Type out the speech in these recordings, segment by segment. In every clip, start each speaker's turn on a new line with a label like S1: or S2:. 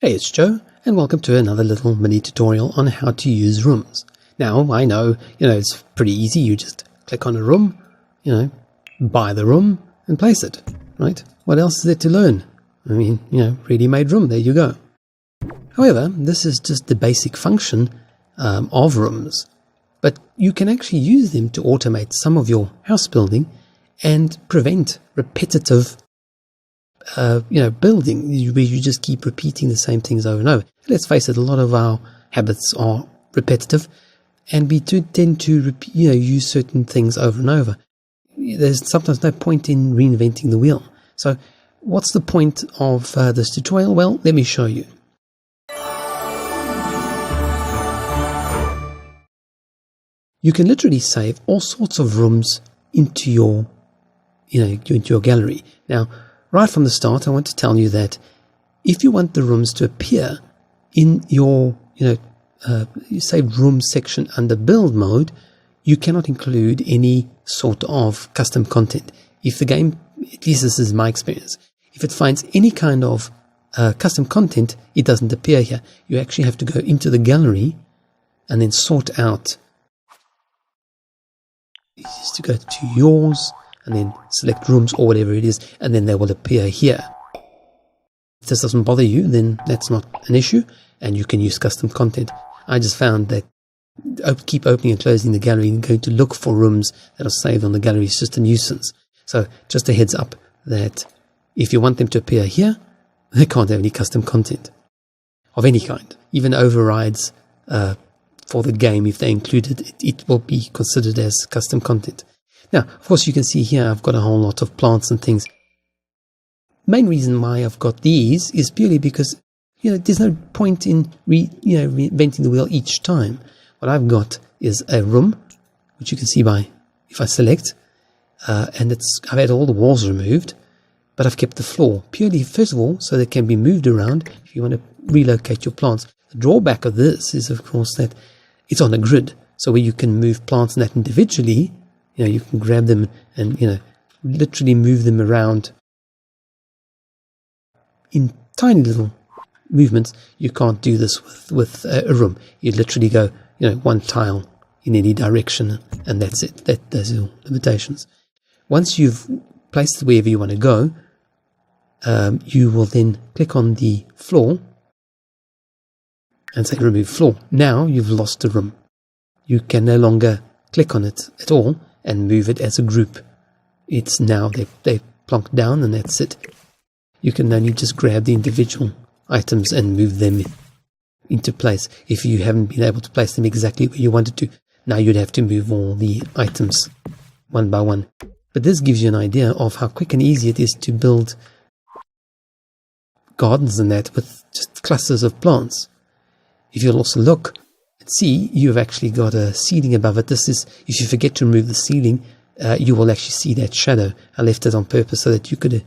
S1: Hey, it's Joe, and welcome to another little mini tutorial on how to use rooms. Now, I know, it's pretty easy. You just click on a room, buy the room and place it, right? What else is there to learn? I mean, ready-made room, there you go. However, this is just the basic function of rooms, but you can actually use them to automate some of your house building and prevent repetitive building where you just keep repeating the same things over and over. Let's face it, a lot of our habits are repetitive, and we do tend to use certain things over and over. There's sometimes no point in reinventing the wheel. So what's the point of this tutorial? Well, let me show you. You can literally save all sorts of rooms into your gallery. Now, right from the start, I want to tell you that if you want the rooms to appear in your, saved room section under build mode, you cannot include any sort of custom content. If the game, at least this is my experience, if it finds any kind of custom content, it doesn't appear here. You actually have to go into the gallery and then sort out. You just to go to yours, and then select rooms or whatever it is, and then they will appear here. If this doesn't bother you, then that's not an issue, and you can use custom content. I just found that keep opening and closing the gallery and going to look for rooms that are saved on the gallery is just a nuisance. So just a heads up that if you want them to appear here, they can't have any custom content of any kind. Even overrides for the game, if they include it, it will be considered as custom content. Now, of course, you can see here I've got a whole lot of plants and things. Main reason why I've got these is purely because, there's no point in reinventing the wheel each time. What I've got is a room, which you can see by, if I select, and I've had all the walls removed, but I've kept the floor purely, first of all, so they can be moved around if you want to relocate your plants. The drawback of this is, of course, that it's on a grid, so where you can move plants and that individually. You can grab them and, literally move them around in tiny little movements. You can't do this with a room. You literally go, one tile in any direction, and that's it. Those are your limitations. Once you've placed it wherever you want to go, you will then click on the floor and say remove floor. Now you've lost the room. You can no longer click on it at all and move it as a group. It's now they've plonked down, and that's it. You can only just grab the individual items and move them into place. If you haven't been able to place them exactly where you wanted to, now you'd have to move all the items one by one. But this gives you an idea of how quick and easy it is to build gardens and that with just clusters of plants. If you'll also look and see, you've actually got a ceiling above it. This is, if you forget to remove the ceiling, you will actually see that shadow. I left it on purpose so that you could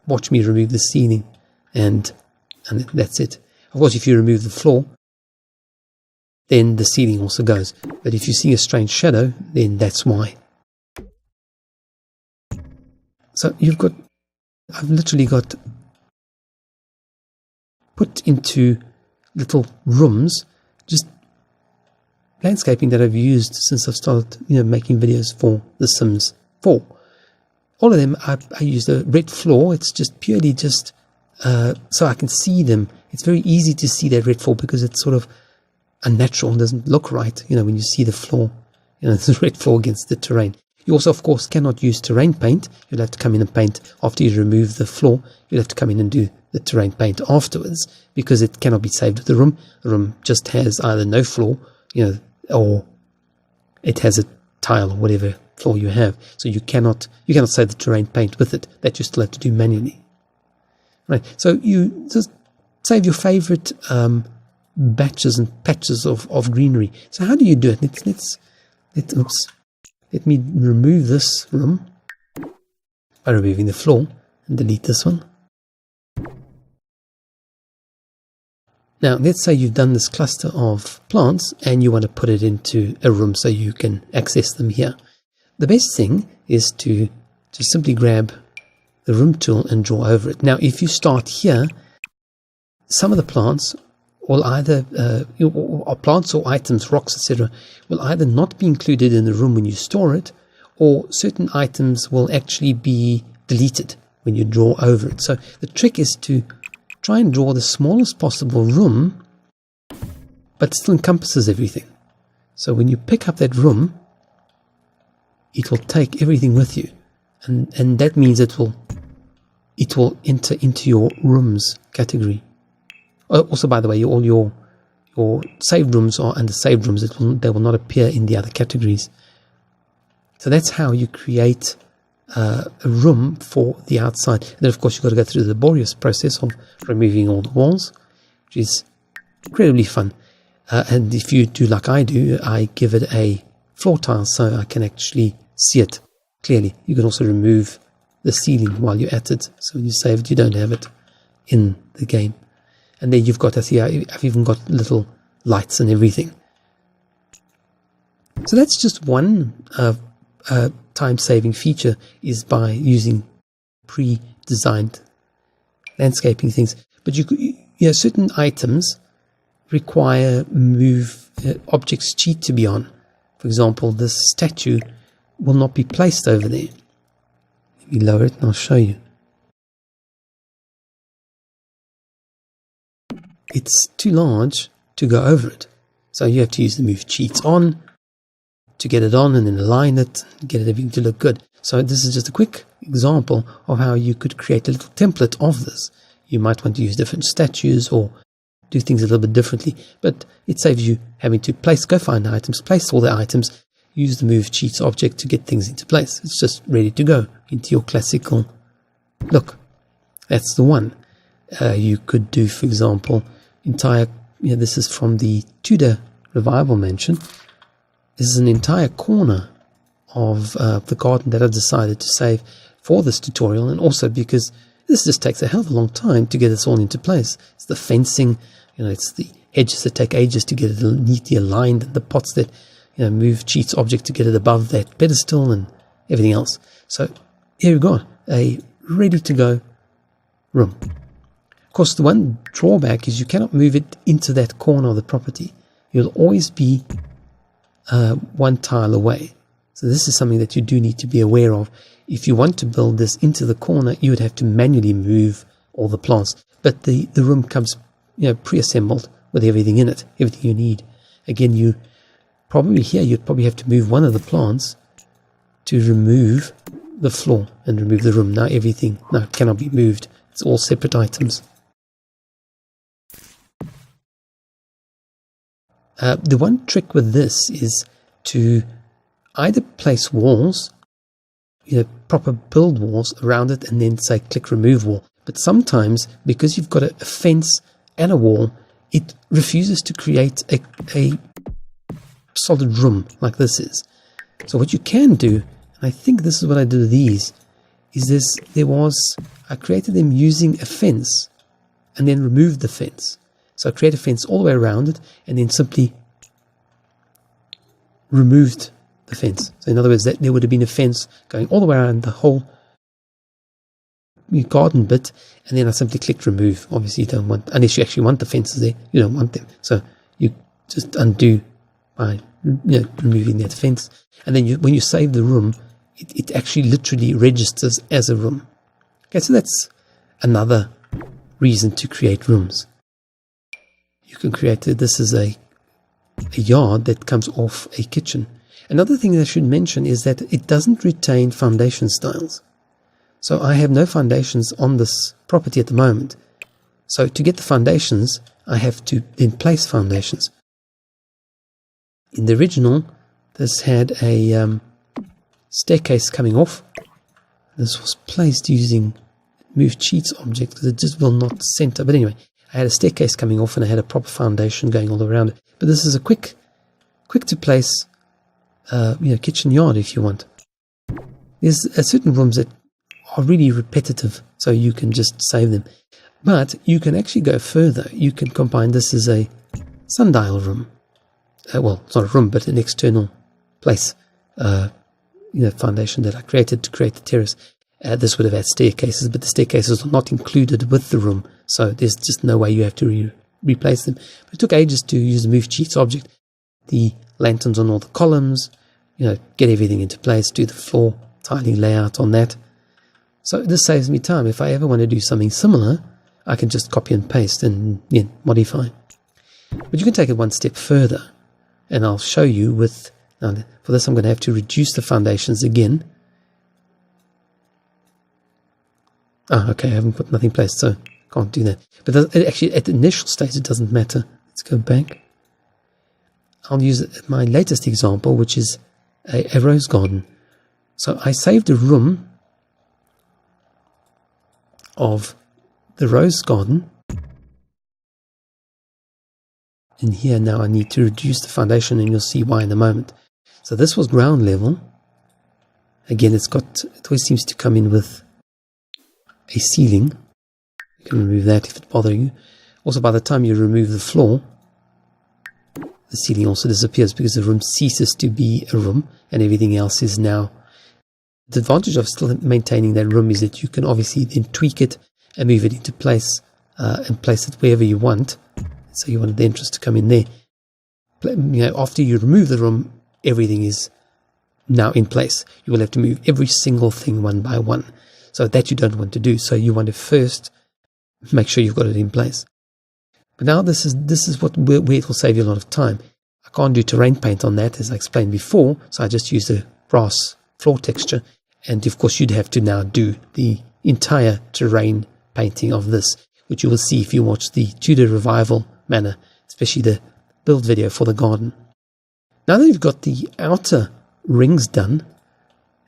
S1: watch me remove the ceiling, and that's it. Of course, if you remove the floor, then the ceiling also goes. But if you see a strange shadow, then that's why. So I've literally got put into little rooms, just landscaping that I've used since I've started, making videos for The Sims 4. All of them, I used a red floor. It's just purely just so I can see them. It's very easy to see that red floor because it's sort of unnatural. It doesn't look right, when you see the floor. It's a red floor against the terrain. You also, of course, cannot use terrain paint. You'll have to come in and paint after you remove the floor. You'll have to come in and do the terrain paint afterwards because it cannot be saved with the room. The room just has either no floor, or it has a tile or whatever floor you have. So you cannot save the terrain paint with it. That you still have to do manually. Right. So you just save your favorite batches and patches of greenery. So how do you do it? Let me remove this room by removing the floor and delete this one. Now, let's say you've done this cluster of plants and you want to put it into a room so you can access them here. The best thing is to just simply grab the room tool and draw over it. Now, if you start here some of the plants will either, or plants or items, rocks, etc., will either not be included in the room when you store it, or certain items will actually be deleted when you draw over it. So the trick is to try and draw the smallest possible room, but still encompasses everything. So when you pick up that room, it will take everything with you, and that means it will enter into your rooms category. Also, by the way, all your saved rooms are under saved rooms. They will not appear in the other categories. So that's how you create a room for the outside. And then, of course, you've got to go through the laborious process of removing all the walls, which is incredibly fun. And if you do like I do, I give it a floor tile so I can actually see it clearly. You can also remove the ceiling while you're at it. So when you save it, you don't have it in the game. And then you've got, I've even got little lights and everything. So that's just one time-saving feature, is by using pre-designed landscaping things. But certain items require move objects cheat to be on. For example, this statue will not be placed over there. Let me lower it and I'll show you. It's too large to go over it. So you have to use the move cheats on to get it on, and then align it, get everything to look good. So this is just a quick example of how you could create a little template of this. You might want to use different statues or do things a little bit differently, but it saves you having to go find items, place all the items, use the move cheats object to get things into place. It's just ready to go into your classical look. That's the one. You could do, for example, this is from the Tudor Revival Mansion. This is an entire corner of the garden that I've decided to save for this tutorial, and also because this just takes a hell of a long time to get this all into place. It's the fencing, it's the hedges that take ages to get it neatly aligned, and the pots that move cheats object to get it above that pedestal and everything else. So here we've got a ready-to-go room. Of course, the one drawback is you cannot move it into that corner of the property. You'll always be one tile away. So this is something that you do need to be aware of. If you want to build this into the corner, you would have to manually move all the plants. But the room comes pre-assembled with everything in it, everything you need. Again, you'd probably have to move one of the plants to remove the floor and remove the room. Now everything cannot be moved. It's all separate items. The one trick with this is to either place walls, proper build walls around it, and then say click remove wall. But sometimes, because you've got a fence and a wall, it refuses to create a solid room like this is. So what you can do, and I think this is what I did with these, is I created them using a fence and then removed the fence. So I created a fence all the way around it and then simply removed the fence. So in other words, there would have been a fence going all the way around the whole garden bit, and then I simply clicked remove. Obviously you don't want, unless you actually want the fences there, you don't want them. So you just undo by removing that fence. And then when you save the room, it actually literally registers as a room. Okay, so that's another reason to create rooms. You can create this is a yard that comes off a kitchen. Another thing that I should mention is that it doesn't retain foundation styles. So I have no foundations on this property at the moment. So to get the foundations, I have to then place foundations. In the original, this had a staircase coming off. This was placed using move cheats object because it just will not center. But anyway, I had a staircase coming off and I had a proper foundation going all around it. But this is a quick to place kitchen yard if you want. There's certain rooms that are really repetitive, so you can just save them. But you can actually go further. You can combine this as a sundial room. Well, it's not a room, but an external place. Foundation that I created to create the terrace. This would have had staircases, but the staircases are not included with the room. So there's just no way you have to replace them. But it took ages to use the move cheats object, the lanterns on all the columns, get everything into place, do the floor tiling layout on that. So this saves me time. If I ever want to do something similar, I can just copy and paste and modify. But you can take it one step further, and I'll show you with, now for this I'm going to have to reduce the foundations again. Okay, I haven't put nothing placed, so can't do that. But actually at the initial stage it doesn't matter. Let's go back. I'll use my latest example, which is a rose garden. So I saved a room of the rose garden. And here now I need to reduce the foundation, and you'll see why in a moment. So this was ground level. Again, it always seems to come in with a ceiling. You can remove that if it bothers you. Also, by the time you remove the floor, the ceiling also disappears because the room ceases to be a room and everything else is now. The advantage of still maintaining that room is that you can obviously then tweak it and move it into place and place it wherever you want. So you want the entrance to come in there. After you remove the room, everything is now in place. You will have to move every single thing one by one. So that you don't want to do. So you want to first make sure you've got it in place. But now this is where it will save you a lot of time. I can't do terrain paint on that, as I explained before, so I just use the brass floor texture. And of course you'd have to now do the entire terrain painting of this, which you will see if you watch the Tudor Revival manner, especially the build video for the garden. Now that you've got the outer rings done,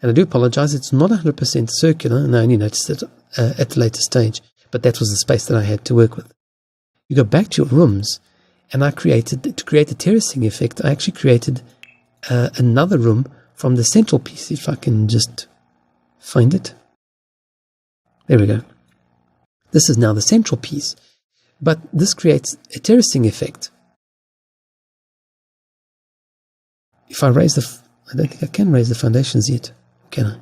S1: and I do apologize, it's not 100% circular, and I only noticed it at the later stage, but that was the space that I had to work with. You go back to your rooms, and to create the terracing effect, I actually created another room from the central piece, if I can just find it. There we go. This is now the central piece, but this creates a terracing effect. If I raise I don't think I can raise the foundations yet, can I?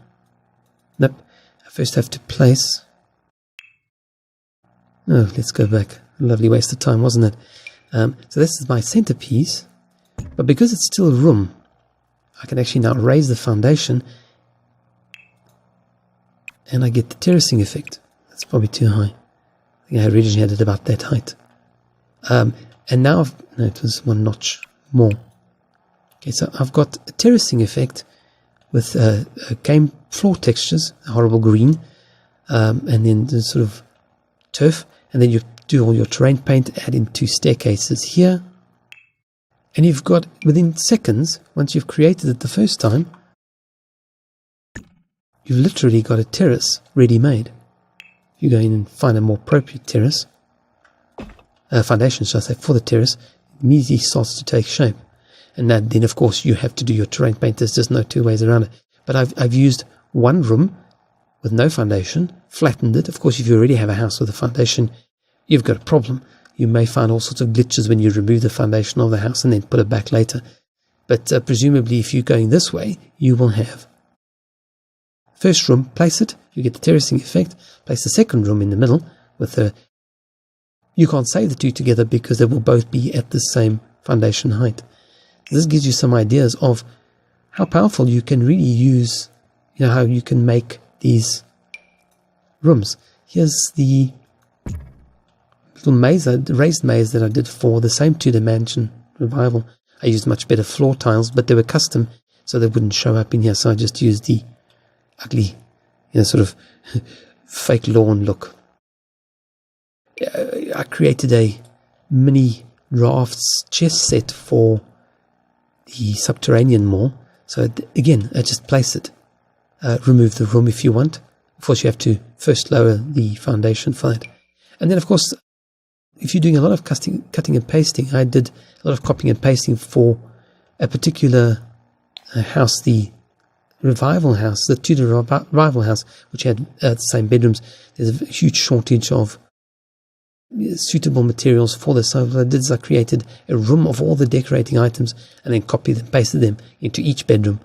S1: Nope. I first have to place. Oh, let's go back. A lovely waste of time, wasn't it? So this is my centerpiece, but because it's still a room, I can actually now raise the foundation, and I get the terracing effect. That's probably too high. I think I originally had it about that height. And now no, it was one notch more. Okay, so I've got a terracing effect with game floor textures, a horrible green, and then the sort of turf, and then you do all your terrain paint, add in 2 staircases here, and you've got, within seconds, once you've created it the first time, you've literally got a terrace ready-made. You go in and find a more appropriate terrace, foundation, should I say, for the terrace, it immediately starts to take shape. And then, of course, you have to do your terrain paint. There's just no two ways around it. But I've used one room with no foundation, flattened it. Of course, if you already have a house with a foundation, you've got a problem. You may find all sorts of glitches when you remove the foundation of the house and then put it back later. But presumably, if you're going this way, you will have first room, place it, you get the terracing effect. Place the second room in the middle with you can't say the two together because they will both be at the same foundation height. This gives you some ideas of how powerful you can really use, how you can make these rooms. Here's the little maze, the raised maze that I did for the same Tudor Mansion Revival. I used much better floor tiles, but they were custom, so they wouldn't show up in here. So I just used the ugly, sort of fake lawn look. I created a mini rafts chess set for the subterranean mall. So again, I just place it. Remove the room if you want. Of course, you have to first lower the foundation for it. And then, of course, if you're doing a lot of cutting and pasting, I did a lot of copying and pasting for a particular house, the Revival house, the Tudor Revival house, which had the same bedrooms. There's a huge shortage of suitable materials for this. So what I did is I created a room of all the decorating items and then copied and pasted them into each bedroom,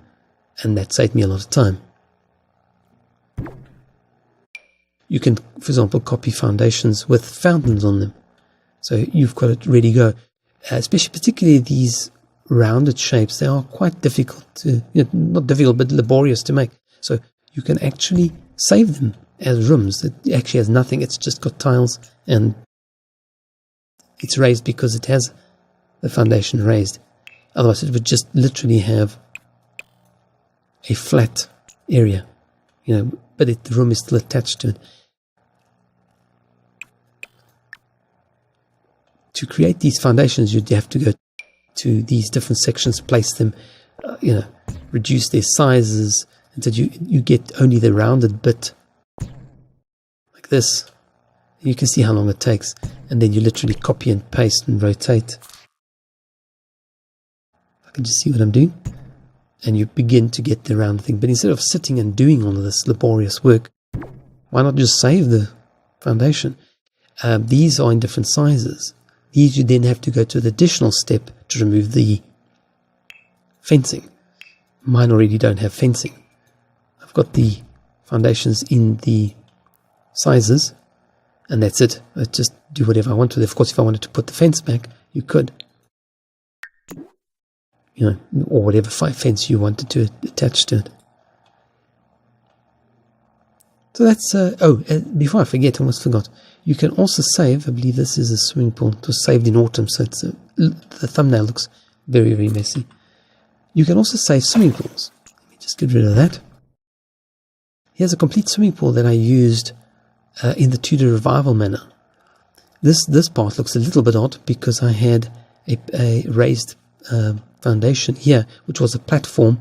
S1: and that saved me a lot of time. You can, for example, copy foundations with fountains on them. So you've got it ready to go. Especially, particularly these rounded shapes, they are quite difficult to, not difficult, but laborious to make. So you can actually save them as rooms. It actually has nothing. It's just got tiles, and it's raised because it has the foundation raised. Otherwise, it would just literally have a flat area, but the room is still attached to it. To create these foundations, you'd have to go to these different sections, place them, reduce their sizes until you get only the rounded bit like this. You can see how long it takes, and then you literally copy and paste and rotate. I can just see what I'm doing, and you begin to get the round thing. But instead of sitting and doing all of this laborious work, why not just save the foundation? These are in different sizes. These you then have to go to the additional step to remove the fencing. Mine already don't have fencing. I've got the foundations in the sizes, and that's it. I just do whatever I want with it. Of course, if I wanted to put the fence back, you could. Or whatever fence you wanted to attach to it. So that's, before I forget, I almost forgot. You can also save, I believe this is a swimming pool. It was saved in autumn, so the thumbnail looks very, very messy. You can also save swimming pools. Let me just get rid of that. Here's a complete swimming pool that I used in the Tudor revival manner. This part looks a little bit odd because I had a raised foundation here, which was a platform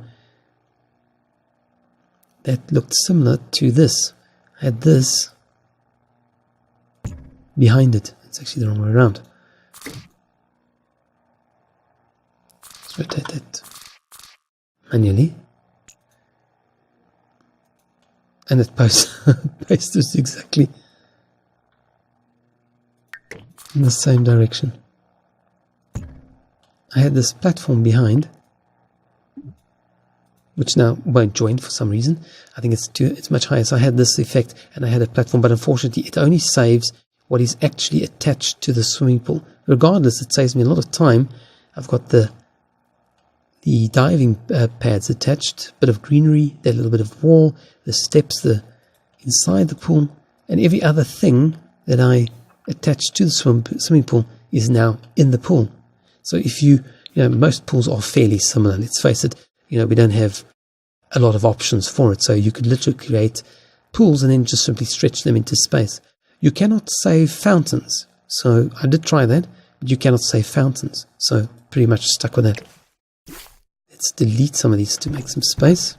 S1: that looked similar to this. I had this behind it. It's actually the wrong way around. Let's rotate that manually. And it posts exactly in the same direction. I had this platform behind, which now won't join for some reason. I think it's much higher. So I had this effect, and I had a platform, but unfortunately it only saves what is actually attached to the swimming pool. Regardless, it saves me a lot of time. I've got the diving pads attached, a bit of greenery, that little bit of wall, the steps, the inside the pool, and every other thing that I attached to the swimming pool is now in the pool. So if most pools are fairly similar. Let's face it, we don't have a lot of options for it. So you could literally create pools and then just simply stretch them into space. You cannot save fountains. So I did try that, but you cannot save fountains. So pretty much stuck with that. Let's delete some of these to make some space.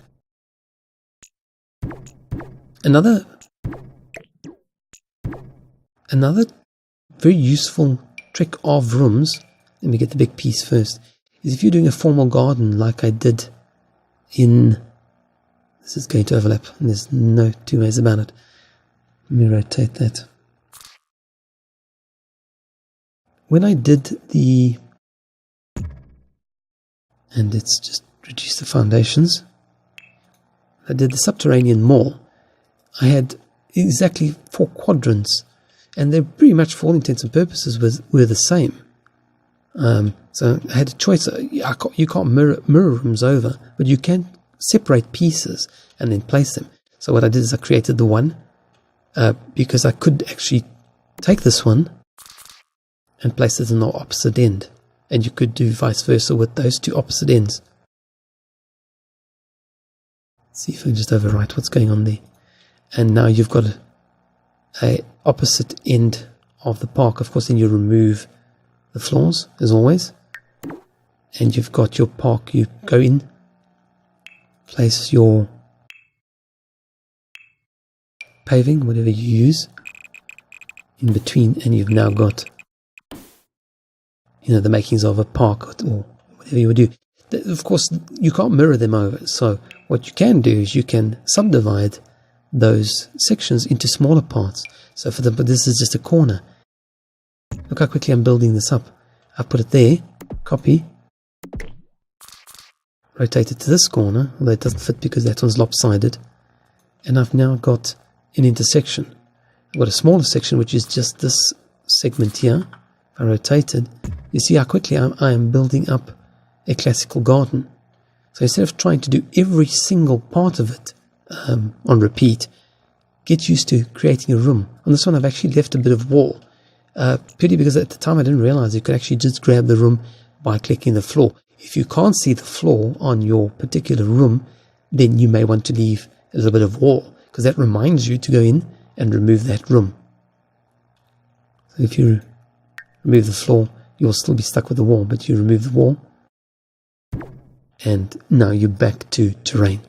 S1: Another very useful trick of rooms, let me get the big piece first, is if you're doing a formal garden like I did this is going to overlap, and there's no two ways about it. Let me rotate that. When I did and let's just reduce the foundations, I did the subterranean mall. I had exactly 4 quadrants, and they pretty much, for all intents and purposes, were the same. So I had a choice. You can't mirror rooms over, but you can separate pieces and then place them. So what I did is I created the one, because I could actually take this one and place it in the opposite end. And you could do vice versa with those two opposite ends. Let's see if I can just overwrite what's going on there. And now you've got a opposite end of the park. Of course, then you remove the floors, as always. And you've got your park. You go in, place your paving, whatever you use, in between, and you've now got the makings of a park or whatever you would do. Of course, you can't mirror them over. So what you can do is you can subdivide those sections into smaller parts. So but this is just a corner. Look how quickly I'm building this up. I put it there, copy, rotate it to this although it doesn't fit because that one's lopsided. And I've now got an intersection. I've got a smaller section, which is just this segment here. If I rotate it, you see how quickly I am building up a classical garden. So instead of trying to do every single part of it on repeat, get used to creating a room. On this one, I've actually left a bit of wall, purely because at the time I didn't realize you could actually just grab the room by clicking the floor. If you can't see the floor on your particular room, then you may want to leave a little bit of wall, because that reminds you to go in and remove that room. So if you remove the floor, you'll still be stuck with the wall, but you remove the wall, and now you're back to terrain.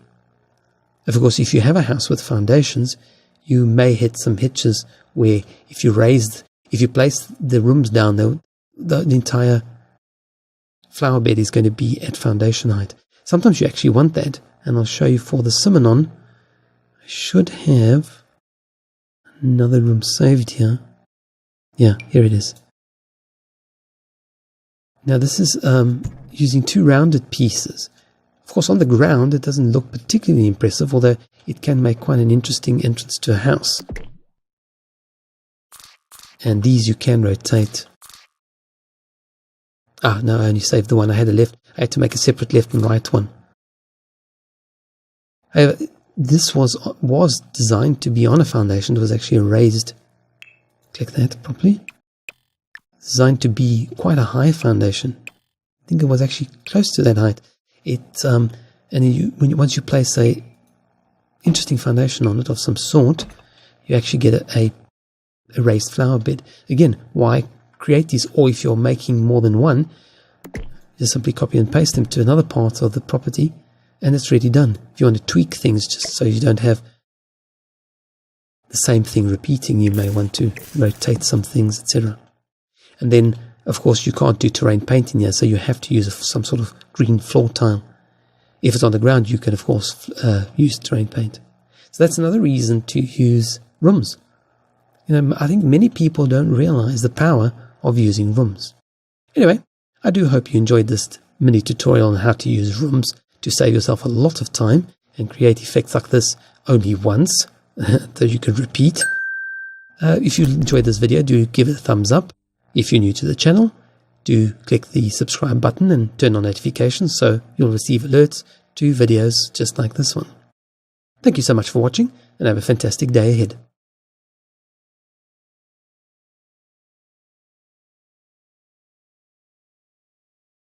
S1: Of course, if you have a house with foundations, you may hit some hitches where if you place the rooms down, the entire flower bed is going to be at foundation height. Sometimes you actually want that, and I'll show you for the Simonon. I should have another room saved here. Yeah, here it is. Now this is using two rounded pieces. Of course, on the ground it doesn't look particularly impressive, although it can make quite an interesting entrance to a house. And these you can rotate. No, I only saved the one. I had a left. I had to make a separate left and right one. However, this was designed to be on a foundation. It was actually a raised. Click that properly. Designed to be quite a high foundation. I think it was actually close to that height. Once you place a interesting foundation on it of some sort, you actually get a raised flower bed. Again, why create these? Or if you're making more than one, just simply copy and paste them to another part of the property, and it's ready done. If you want to tweak things just so you don't have the same thing repeating, you may want to rotate some things, etc. And then, of course, you can't do terrain painting here, so you have to use some sort of green floor tile. If it's on the ground, you can, of course, use terrain paint. So that's another reason to use rooms. I think many people don't realize the power of using rooms. Anyway, I do hope you enjoyed this mini tutorial on how to use rooms to save yourself a lot of time and create effects like this only once, so you can repeat. If you enjoyed this video, do give it a thumbs up. If you're new to the channel, do click the subscribe button and turn on notifications so you'll receive alerts to videos just like this one. Thank you so much for watching, and have a fantastic day ahead.